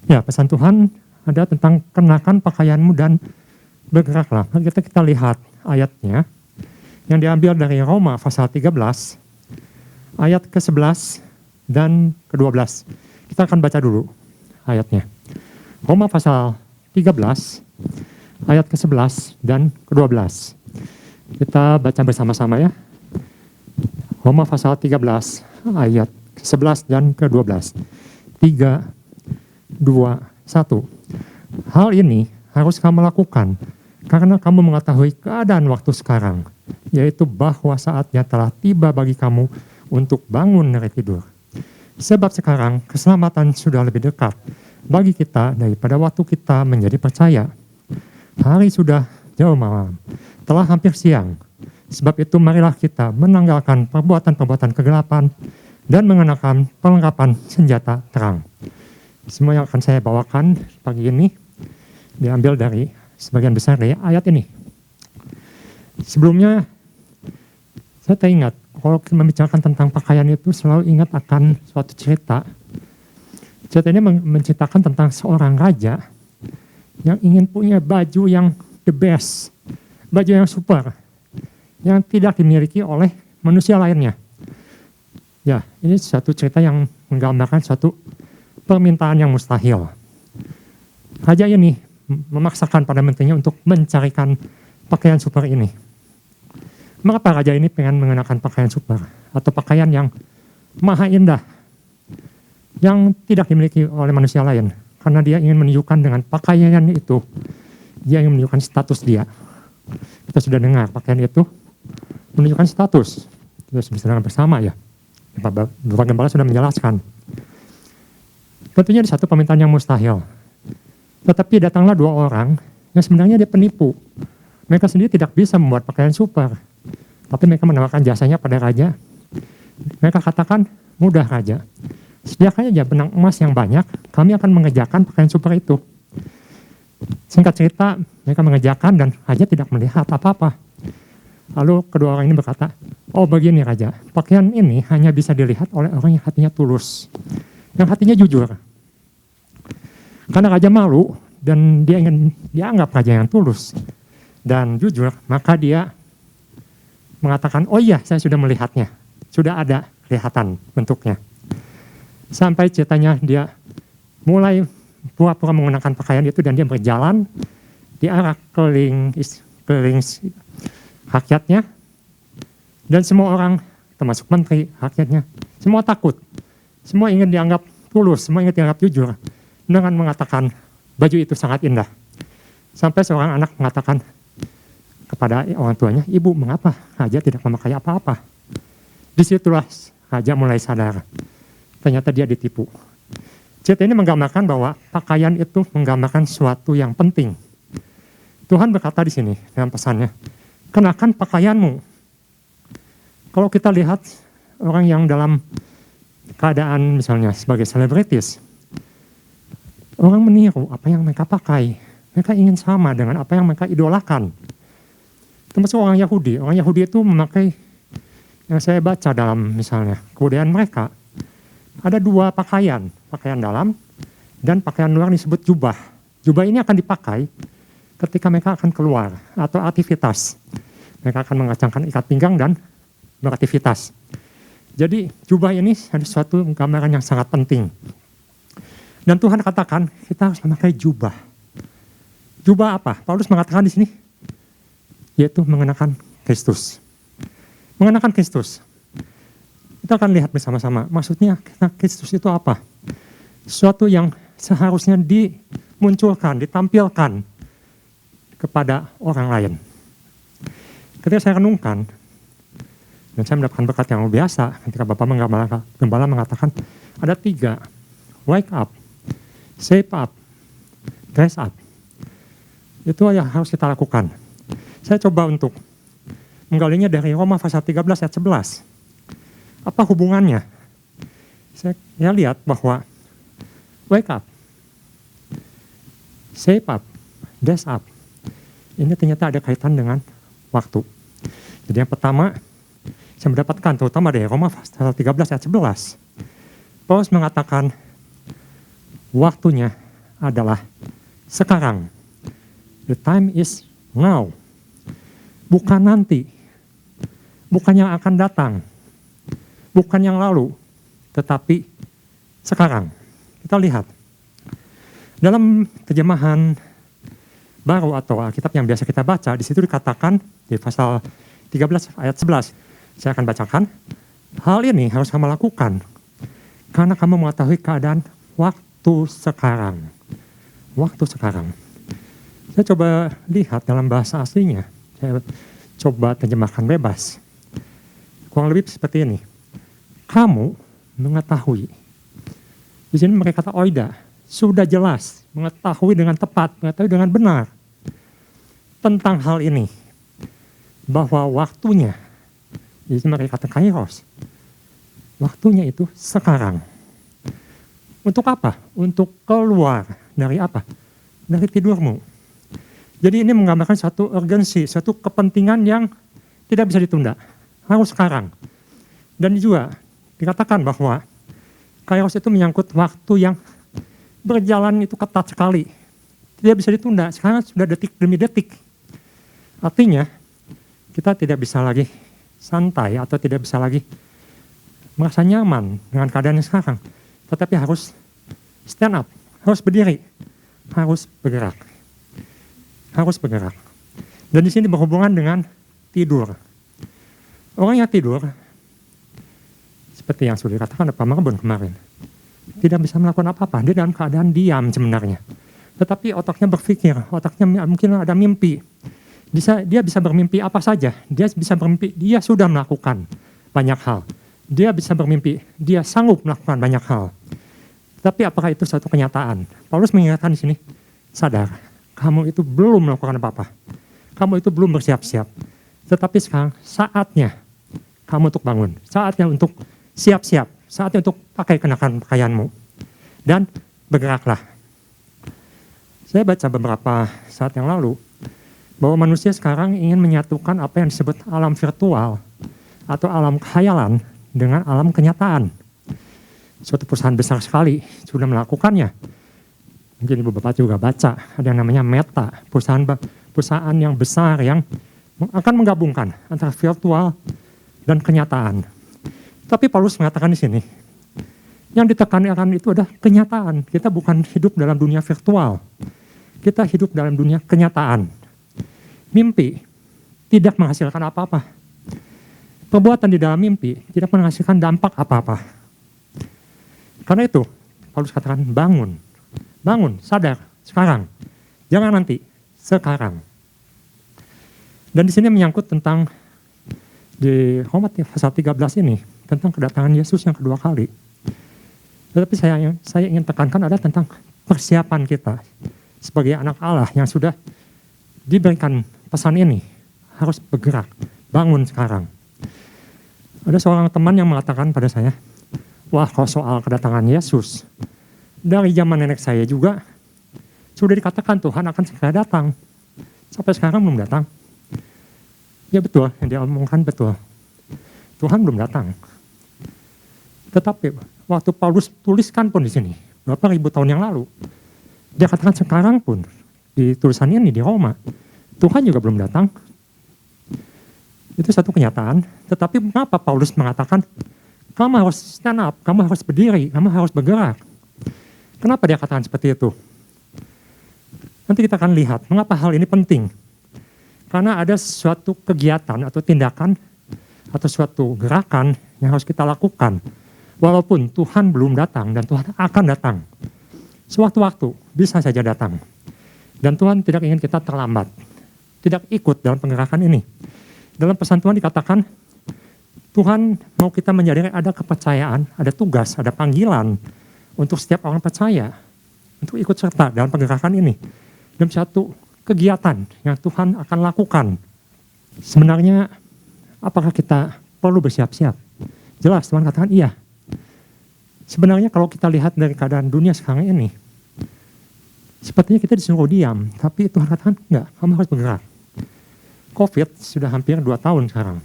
Ya, pesan Tuhan ada tentang kenakan pakaianmu dan bergeraklah. Mari kita lihat ayatnya yang diambil dari Roma pasal 13 ayat ke-11 dan ke-12. Kita akan baca dulu ayatnya. Roma pasal 13 ayat ke-11 dan ke-12. Kita baca bersama-sama ya. Roma pasal 13 ayat ke-11 dan ke-12. 3, 2, 1. Hal ini harus kamu lakukan karena kamu mengetahui keadaan waktu sekarang, yaitu bahwa saatnya telah tiba bagi kamu untuk bangun dari tidur. Sebab sekarang keselamatan sudah lebih dekat bagi kita daripada waktu kita menjadi percaya. Hari sudah jauh malam, telah hampir siang. Sebab itu marilah kita menanggalkan perbuatan-perbuatan kegelapan dan mengenakan perlengkapan senjata terang. Semua yang akan saya bawakan pagi ini diambil dari sebagian besar dari ayat ini. Sebelumnya saya teringat kalau membicarakan tentang pakaian itu selalu ingat akan suatu cerita. Cerita ini menceritakan tentang seorang raja yang ingin punya baju yang the best, baju yang super, yang tidak dimiliki oleh manusia lainnya. Ya, ini suatu cerita yang menggambarkan suatu permintaan yang mustahil. Raja ini memaksakan pada menterinya untuk mencarikan pakaian super ini. Mengapa raja ini pengen mengenakan pakaian super atau pakaian yang maha indah yang tidak dimiliki oleh manusia lain? Karena dia ingin menunjukkan dengan pakaian itu, dia ingin menunjukkan status dia. Kita sudah dengar pakaian itu menunjukkan status. Kita sudah dengar bersama ya. Bapak Gembala sudah menjelaskan. Tentunya di satu permintaan yang mustahil. Tetapi datanglah dua orang yang sebenarnya dia penipu. Mereka sendiri tidak bisa membuat pakaian super. Tapi mereka menawarkan jasanya pada raja. Mereka katakan, mudah raja. Sediakan aja benang emas yang banyak, kami akan mengerjakan pakaian super itu. Singkat cerita, mereka mengerjakan dan raja tidak melihat apa-apa. Lalu kedua orang ini berkata, oh begini raja, pakaian ini hanya bisa dilihat oleh orang yang hatinya tulus. Yang hatinya jujur. Karena raja malu dan dia ingin dianggap raja yang tulus dan jujur, maka dia mengatakan, oh iya saya sudah melihatnya, sudah ada kelihatan bentuknya. Sampai ceritanya dia mulai pura-pura menggunakan pakaian itu dan dia berjalan di arah keliling rakyatnya dan semua orang termasuk menteri rakyatnya semua takut, semua ingin dianggap tulus, semua ingin dianggap jujur dengan mengatakan baju itu sangat indah. Sampai seorang anak mengatakan kepada orang tuanya, ibu mengapa raja tidak memakai apa-apa? Disitulah raja mulai sadar, ternyata dia ditipu. Cerita ini menggambarkan bahwa pakaian itu menggambarkan sesuatu yang penting. Tuhan berkata di sini dalam pesannya, kenakan pakaianmu. Kalau kita lihat orang yang dalam keadaan misalnya sebagai selebritis, orang meniru apa yang mereka pakai. Mereka ingin sama dengan apa yang mereka idolakan. Termasuk orang Yahudi. Orang Yahudi itu memakai, yang saya baca dalam misalnya kebudayaan mereka, ada dua pakaian. Pakaian dalam dan pakaian luar disebut jubah. Jubah ini akan dipakai ketika mereka akan keluar atau aktivitas. Mereka akan mengacangkan ikat pinggang dan beraktivitas. Jadi jubah ini ada suatu gambaran yang sangat penting. Dan Tuhan katakan kita harus memakai jubah. Jubah apa? Paulus mengatakan di sini, yaitu mengenakan Kristus. Mengenakan Kristus. Kita akan lihat bersama-sama. Maksudnya Kristus itu apa? Sesuatu yang seharusnya dimunculkan, ditampilkan kepada orang lain. Ketika saya renungkan, dan saya mendapatkan berkat yang luar biasa ketika Bapak Gembala mengatakan ada 3, wake up, shape up, dress up. Itu yang harus kita lakukan. Saya coba untuk menggalinya dari Roma pasal 13 ayat 11. Apa hubungannya? Saya lihat bahwa wake up, shape up, dress up. Ini ternyata ada kaitan dengan waktu. Jadi yang pertama, saya mendapatkan terutama dari Roma pasal 13 ayat 11. Paulus mengatakan waktunya adalah sekarang. The time is now. Bukan nanti. Bukan yang akan datang. Bukan yang lalu. Tetapi sekarang. Kita lihat. Dalam terjemahan baru atau Alkitab yang biasa kita baca, di situ dikatakan di pasal 13 ayat 11. Saya akan bacakan. Hal ini harus kamu lakukan karena kamu mengetahui keadaan waktu sekarang. Waktu sekarang. Saya coba lihat dalam bahasa aslinya. Saya coba terjemahkan bebas. Kurang lebih seperti ini. Kamu mengetahui. Di sini mereka kata oida. Sudah jelas. Mengetahui dengan tepat. Mengetahui dengan benar. Tentang hal ini. Bahwa waktunya. Di sini mereka kata kairos. Waktunya itu sekarang. Untuk apa? Untuk keluar. Dari apa? Dari tidurmu. Jadi ini menggambarkan satu urgensi, satu kepentingan yang tidak bisa ditunda. Harus sekarang. Dan juga dikatakan bahwa kairos itu menyangkut waktu yang berjalan itu ketat sekali. Tidak bisa ditunda, sekarang sudah detik demi detik. Artinya kita tidak bisa lagi santai atau tidak bisa lagi merasa nyaman dengan keadaan yang sekarang. Tetapi harus stand up, harus berdiri, harus bergerak. Harus bergerak. Dan di sini berhubungan dengan tidur. Orang yang tidur, seperti yang sudah dikatakan Pak Marbon kemarin, tidak bisa melakukan apa-apa. Dia dalam keadaan diam sebenarnya. Tetapi otaknya berpikir, otaknya mungkin ada mimpi. Dia bisa bermimpi apa saja. Dia bisa bermimpi, dia sudah melakukan banyak hal. Dia bisa bermimpi, dia sanggup melakukan banyak hal. Tapi apakah itu suatu kenyataan? Paulus mengingatkan di sini, sadar, kamu itu belum melakukan apa-apa. Kamu itu belum bersiap-siap. Tetapi sekarang saatnya kamu untuk bangun. Saatnya untuk siap-siap. Saatnya untuk pakai kenakan pakaianmu. Dan bergeraklah. Saya baca beberapa saat yang lalu, bahwa manusia sekarang ingin menyatukan apa yang disebut alam virtual atau alam khayalan dengan alam kenyataan. Suatu perusahaan besar sekali sudah melakukannya. Mungkin Ibu Bapak juga baca, ada yang namanya Meta, perusahaan yang besar yang akan menggabungkan antara virtual dan kenyataan. Tapi Paulus mengatakan di sini, yang ditekankan itu adalah kenyataan. Kita bukan hidup dalam dunia virtual, kita hidup dalam dunia kenyataan. Mimpi tidak menghasilkan apa-apa. Perbuatan di dalam mimpi tidak menghasilkan dampak apa-apa. Karena itu, Paulus katakan bangun. Bangun, sadar, sekarang. Jangan nanti, sekarang. Dan di sini menyangkut tentang di Roma pasal 13 ini, tentang kedatangan Yesus yang kedua kali. Tetapi saya ingin tekankan ada tentang persiapan kita sebagai anak Allah yang sudah diberikan pesan ini. Harus bergerak, bangun sekarang. Ada seorang teman yang mengatakan pada saya, wah kalau soal kedatangan Yesus, dari zaman nenek saya juga sudah dikatakan Tuhan akan segera datang. Sampai sekarang belum datang. Ya betul, yang dia omongkan betul. Tuhan belum datang. Tetapi waktu Paulus tuliskan pun di sini, berapa ribu tahun yang lalu, dia katakan sekarang pun di tulisan ini di Roma, Tuhan juga belum datang. Itu satu kenyataan. Tetapi mengapa Paulus mengatakan, kamu harus stand up, kamu harus berdiri, kamu harus bergerak. Kenapa dia katakan seperti itu? Nanti kita akan lihat mengapa hal ini penting. Karena ada suatu kegiatan atau tindakan atau suatu gerakan yang harus kita lakukan. Walaupun Tuhan belum datang dan Tuhan akan datang. Sewaktu-waktu bisa saja datang. Dan Tuhan tidak ingin kita terlambat. Tidak ikut dalam penggerakan ini. Dalam pesan Tuhan dikatakan, Tuhan mau kita menyadari ada kepercayaan, ada tugas, ada panggilan untuk setiap orang percaya untuk ikut serta dalam pergerakan ini. Dan satu kegiatan yang Tuhan akan lakukan. Sebenarnya apakah kita perlu bersiap-siap? Jelas Tuhan katakan iya. Sebenarnya kalau kita lihat dari keadaan dunia sekarang ini, sepertinya kita disuruh diam, tapi Tuhan katakan enggak, kamu harus bergerak. COVID sudah hampir 2 tahun sekarang.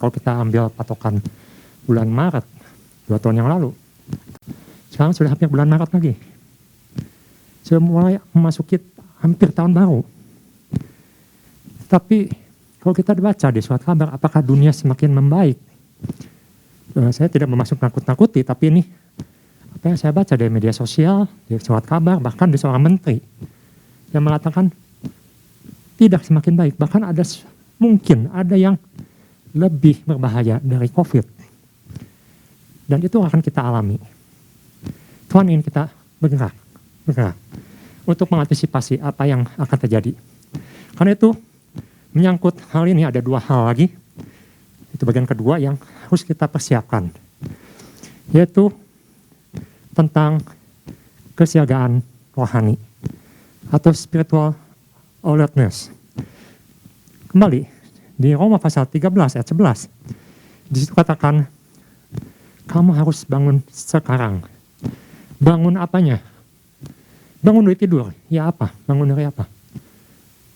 Kalau kita ambil patokan bulan Maret, 2 tahun yang lalu. Sekarang sudah hampir bulan Maret lagi. sudah mulai memasuki hampir tahun baru. Tapi kalau kita baca di surat kabar, apakah dunia semakin membaik? Saya tidak bermaksud nakut-nakuti, tapi ini apa yang saya baca dari media sosial, di surat kabar, bahkan di seorang menteri yang mengatakan tidak semakin baik. Bahkan mungkin ada yang lebih berbahaya dari COVID. Dan itu akan kita alami. Tuhan ingin kita bergerak untuk mengantisipasi apa yang akan terjadi. Karena itu menyangkut hal ini ada 2 hal lagi. Itu bagian kedua yang harus kita persiapkan, yaitu tentang kesiagaan rohani atau spiritual alertness. Kembali di Roma pasal 13 ayat 11, di situ katakan kamu harus bangun sekarang. Bangun apanya? Bangun dari tidur. Ya apa? Bangun dari apa?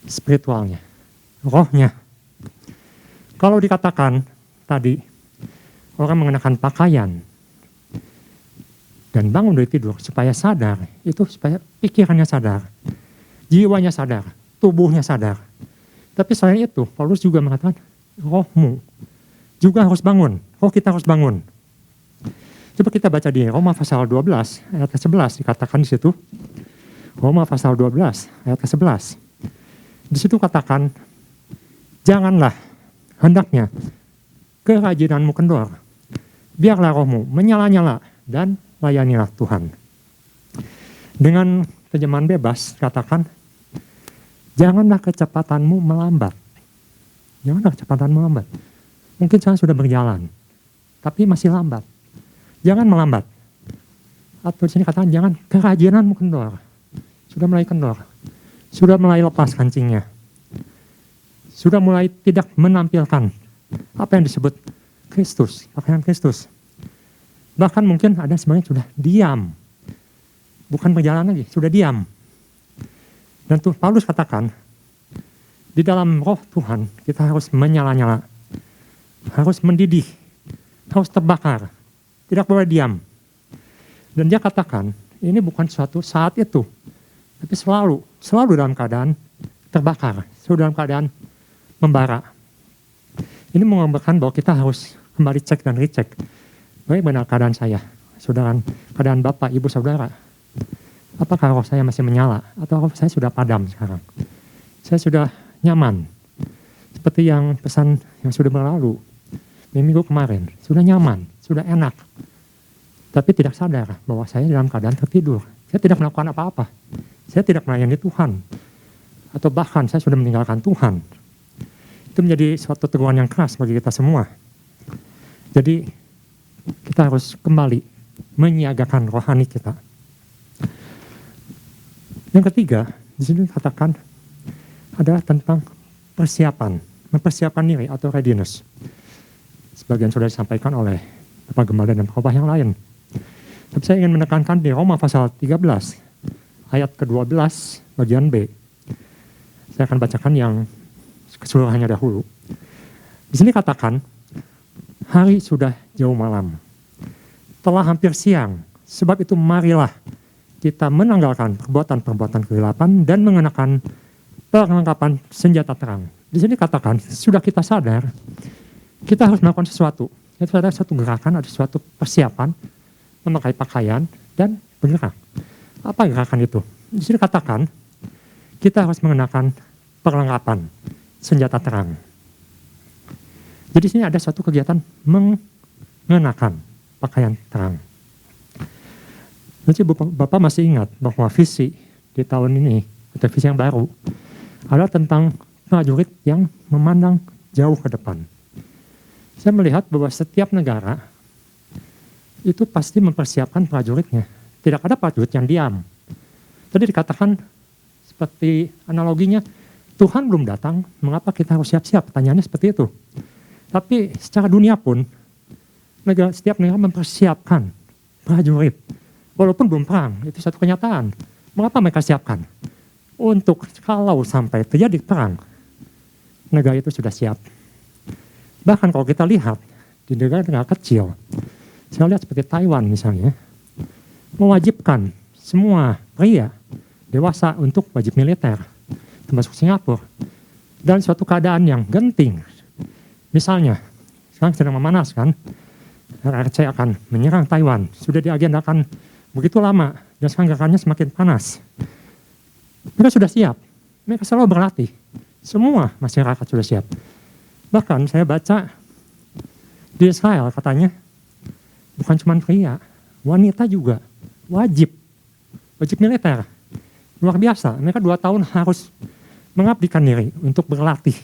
Spiritualnya, rohnya. Kalau dikatakan tadi orang mengenakan pakaian dan bangun dari tidur supaya sadar, itu supaya pikirannya sadar, jiwanya sadar, tubuhnya sadar. Tapi selain itu, Paulus juga mengatakan rohmu juga harus bangun, roh kita harus bangun. Coba kita baca di Roma pasal 12 ayat ke-11, dikatakan di situ, Roma pasal 12 ayat ke-11. Di situ katakan, janganlah hendaknya kerajinanmu kendor, biarlah rohmu menyala-nyala dan layanilah Tuhan. Dengan terjemahan bebas katakan, janganlah kecepatanmu melambat. Janganlah kecepatanmu melambat. Mungkin saya sudah berjalan, tapi masih lambat. Jangan melambat. Atau di sini katakan, jangan kerajinanmu kendor. Sudah mulai kendor. Sudah mulai lepas kancingnya. Sudah mulai tidak menampilkan apa yang disebut Kristus, pakaian Kristus. Bahkan mungkin ada sebenarnya sudah diam. Bukan berjalan lagi, sudah diam. Dan tuh Paulus katakan, di dalam roh Tuhan kita harus menyala-nyala. Harus mendidih. Harus terbakar. Tidak boleh diam. Dan dia katakan, ini bukan suatu saat itu. Tapi selalu dalam keadaan terbakar. Selalu dalam keadaan membara. Ini menggambarkan bahwa kita harus kembali cek dan recek. Bagaimana keadaan saya? Saudara, keadaan Bapak, Ibu, Saudara. Apakah roh saya masih menyala? Atau roh saya sudah padam sekarang? Saya sudah nyaman. Seperti yang pesan yang sudah berlalu. Minggu kemarin. Sudah nyaman, sudah enak. Tapi tidak sadar bahwa saya dalam keadaan tertidur. Saya tidak melakukan apa-apa. Saya tidak melayani Tuhan. Atau bahkan saya sudah meninggalkan Tuhan. Itu menjadi suatu teguran yang keras bagi kita semua. Jadi kita harus kembali menyiagakan rohani kita. Yang ketiga, di sini katakan adalah tentang persiapan, mempersiapkan diri atau readiness. Sebagian sudah disampaikan oleh Bapak Gembala dan khotbah yang lain. Tapi saya ingin menekankan di Roma pasal 13 ayat ke-12 bagian B. Saya akan bacakan yang keseluruhannya dahulu. Di sini katakan, hari sudah jauh malam, telah hampir siang, sebab itu marilah kita menanggalkan perbuatan-perbuatan kegelapan dan mengenakan perlengkapan senjata terang. Di sini katakan, sudah kita sadar, kita harus melakukan sesuatu. Itu ada satu gerakan, ada suatu persiapan, memakai pakaian dan bergerak. Apa gerakan itu? Di sini katakan, kita harus mengenakan perlengkapan senjata terang. Jadi sini ada suatu kegiatan mengenakan pakaian terang. Jadi Bapak masih ingat bahwa visi di tahun ini, atau visi yang baru, adalah tentang prajurit yang memandang jauh ke depan. Saya melihat bahwa setiap negara itu pasti mempersiapkan prajuritnya. Tidak ada prajurit yang diam. Tadi dikatakan seperti analoginya, Tuhan belum datang, mengapa kita harus siap-siap? Pertanyaannya seperti itu. Tapi secara dunia pun, setiap negara mempersiapkan prajurit. Walaupun belum perang, itu satu kenyataan. Mengapa mereka siapkan? Untuk kalau sampai terjadi perang, negara itu sudah siap. Bahkan kalau kita lihat di negara-negara kecil, saya lihat seperti Taiwan misalnya, mewajibkan semua pria dewasa untuk wajib militer, termasuk Singapura. Dan suatu keadaan yang genting, misalnya sekarang sedang memanas kan, RRC akan menyerang Taiwan, sudah diagendakan begitu lama, dan sekarang gerakannya semakin panas. Mereka sudah siap, mereka selalu berlatih, semua masyarakat sudah siap. Bahkan saya baca di Israel katanya, bukan cuma pria, wanita juga wajib militer. Luar biasa, mereka 2 tahun harus mengabdikan diri untuk berlatih.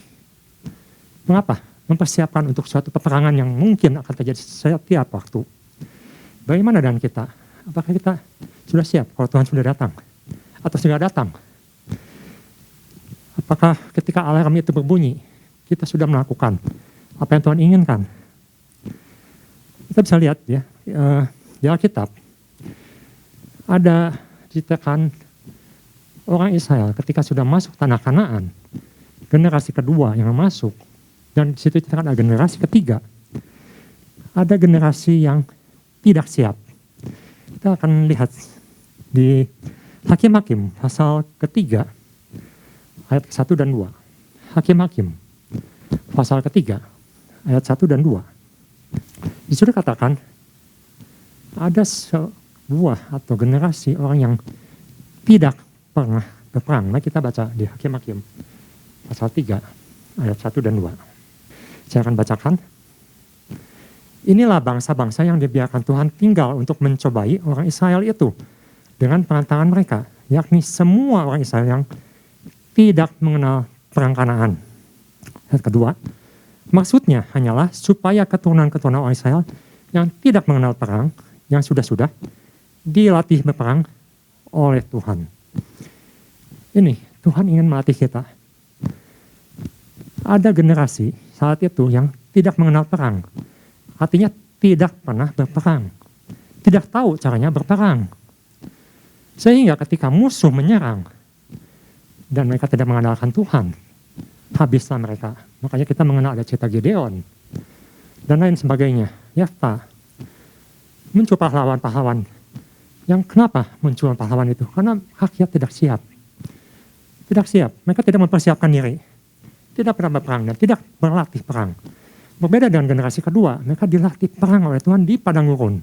Mengapa? Mempersiapkan untuk suatu peperangan yang mungkin akan terjadi setiap waktu. Bagaimana dengan kita? Apakah kita sudah siap kalau Tuhan sudah datang? Atau sudah datang? Apakah ketika alarm itu berbunyi, kita sudah melakukan apa yang Tuhan inginkan? Kita bisa lihat ya, di Alkitab, ada ceritakan orang Israel ketika sudah masuk tanah Kanaan, generasi kedua yang masuk, dan di situ ada generasi ketiga, ada generasi yang tidak siap. Kita akan lihat di Hakim-Hakim pasal ketiga ayat 1 dan 2. Hakim-Hakim pasal ketiga ayat 1 dan 2. Di situ katakan ada sebuah atau generasi orang yang tidak pernah berperang. Nah, kita baca di Hakim-Hakim pasal 3 ayat 1 dan 2. Saya akan bacakan. Inilah bangsa-bangsa yang dibiarkan Tuhan tinggal untuk mencobai orang Israel itu dengan perantaraan mereka, yakni semua orang Israel yang tidak mengenal perang Kanaan. Ayat kedua, maksudnya hanyalah supaya keturunan-keturunan orang Israel yang tidak mengenal perang, yang sudah-sudah dilatih berperang oleh Tuhan. Ini, Tuhan ingin melatih kita. Ada generasi saat itu yang tidak mengenal perang. Artinya tidak pernah berperang. Tidak tahu caranya berperang. Sehingga ketika musuh menyerang dan mereka tidak mengandalkan Tuhan, habislah mereka. Makanya kita mengenal ada cerita Gideon dan lain sebagainya. Yefta, muncul pahlawan-pahlawan. Yang kenapa muncul pahlawan itu? Karena rakyat tidak siap. Tidak siap. Mereka tidak mempersiapkan diri. Tidak pernah berperang dan tidak berlatih perang. Berbeda dengan generasi kedua, mereka dilatih perang oleh Tuhan di padang gurun.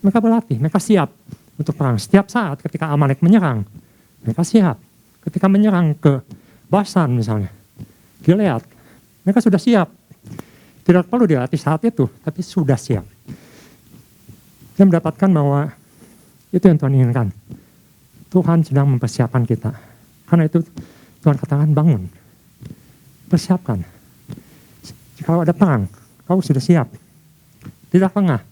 Mereka berlatih, mereka siap untuk perang. Setiap saat ketika Amalek menyerang, mereka siap. Ketika menyerang ke Basan misalnya, Gilead, mereka sudah siap. Tidak perlu dilatih saat itu, tapi sudah siap. Saya mendapatkan bahwa itu yang Tuhan inginkan. Tuhan sedang mempersiapkan kita. Karena itu Tuhan katakan bangun. Persiapkan. Kalau ada perang, kau sudah siap. Tidak lengah,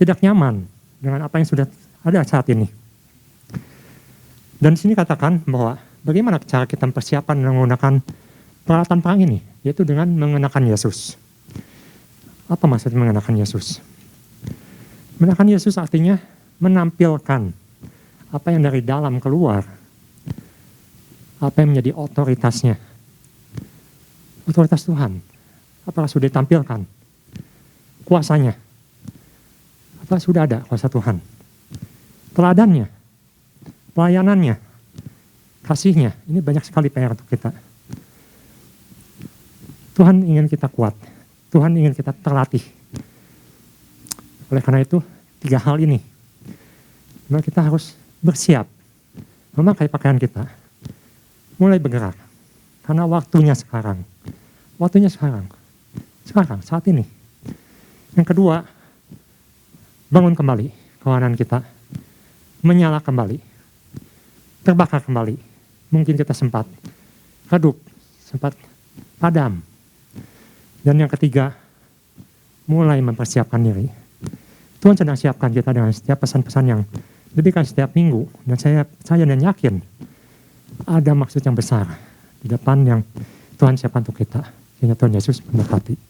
tidak nyaman dengan apa yang sudah ada saat ini. Dan di sini katakan bahwa bagaimana cara kita persiapan menggunakan peralatan perang ini, yaitu dengan mengenakan Yesus. Apa maksud mengenakan Yesus? Mengenakan Yesus artinya menampilkan apa yang dari dalam keluar, apa yang menjadi otoritasnya. Otoritas Tuhan, apakah sudah ditampilkan? Kuasanya, apakah sudah ada kuasa Tuhan? Teladannya, pelayanannya, kasihnya, ini banyak sekali PR untuk kita. Tuhan ingin kita kuat, Tuhan ingin kita terlatih. Oleh karena itu, 3 hal ini, maka kita harus bersiap, memakai pakaian kita, mulai bergerak, karena waktunya sekarang. Waktunya sekarang, saat ini. Yang kedua, bangun kembali kawanan kita, menyala kembali, terbakar kembali. Mungkin kita sempat redup, sempat padam. Dan yang ketiga, mulai mempersiapkan diri. Tuhan sedang siapkan kita dengan setiap pesan-pesan yang diberikan setiap minggu. Dan saya dan yakin ada maksud yang besar di depan yang Tuhan siapkan untuk kita. Sehingga Tuhan Yesus memberkati.